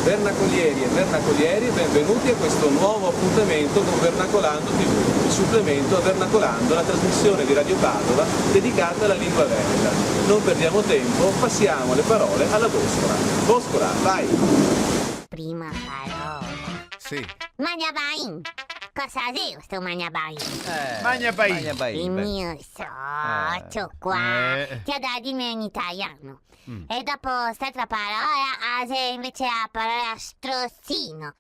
Vernacolieri e vernacolieri, benvenuti a questo nuovo appuntamento con Vernacolando TV, il supplemento a Vernacolando, la trasmissione di Radio Padova dedicata alla lingua veneta. Non perdiamo tempo, passiamo le parole alla Boscola. Boscola, vai! Prima parola. Sì. Magnabain. Cosa dico sto Magnabain? Magnabain. Il mio socio qua ti ha dato dirmi in italiano. E dopo quest'altra parola se invece la parola strozzino.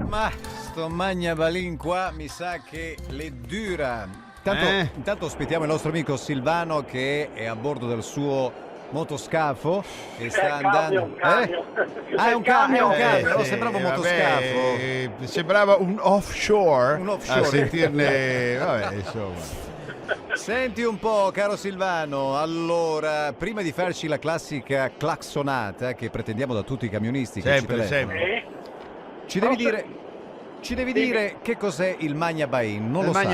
Ma sto Magnabalin qua mi sa che le dura. Intanto ospitiamo il nostro amico Silvano che è a bordo del suo motoscafo e sta andando. È un camion. Non sembrava un motoscafo. Sembrava un offshore. A sentirne. Vabbè, insomma. Senti un po', caro Silvano, allora, prima di farci la classica claxonata che pretendiamo da tutti i camionisti che ci telefonano, ci devi dire che cos'è il Magnabain, non lo sai.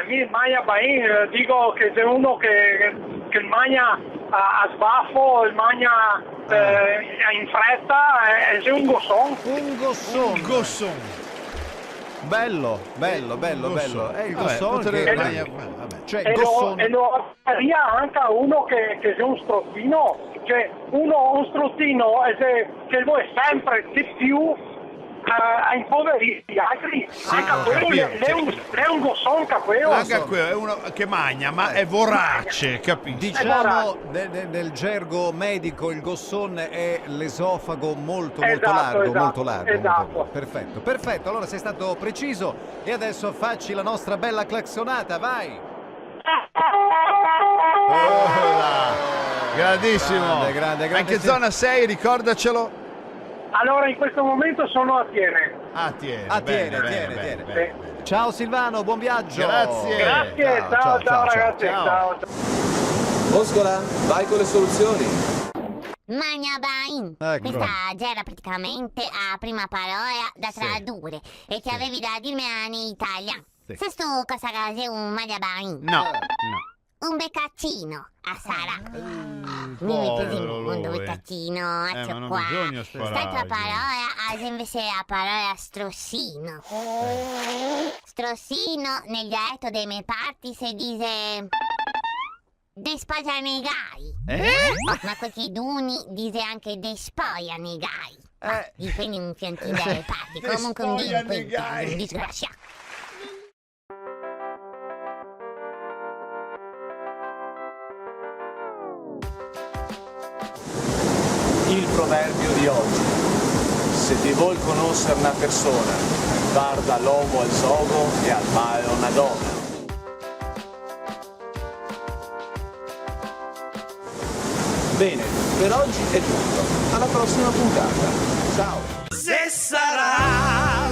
Il Magnabain, dico che c'è uno che il magna a sbaffo, il magna in fretta, è un gosson. Un gosson. Bello. È il gosson e lo faria anche a uno che è un strozzino, cioè un strozzino che vuole sempre di più a impoverire gli altri, anche quello è un gosson quello. Anche quello è uno che magna, ma è vorace, capisci? Diciamo nel gergo medico il gosson è l'esofago molto largo. Esatto. Perfetto, allora sei stato preciso e adesso facci la nostra bella claxonata, vai! Grandissimo! Grande. Ma in che zona sei? Ricordacelo! Allora in questo momento sono a Tiene. Tiene. Ciao Silvano, buon viaggio. Grazie. Ciao ragazzi. Ciao. Boscola, vai con le soluzioni. Magnabain. Ecco. Questa già era praticamente la prima parola da tradurre e ti avevi da dirmi in italiano. Sì. Se sto cosa cos'è un Magnabain? No. Un beccaccino a Sara. Mi povero mettesi in mondo lui. beccaccino, Ma accio non qua. bisogna sparare. Quest'altra parola è invece la parola strossino. Strossino nel dialetto dei miei parti si dice despoglianegai. Ma questi duni dice anche despoglianegai. Dipende un fiantino dalle parti. Comunque un disgraziato. Il proverbio di oggi. Se ti vuol conoscere una persona, guarda l'uomo al sogo e al male una donna. Bene, per oggi è tutto. Alla prossima puntata. Ciao! Se sarà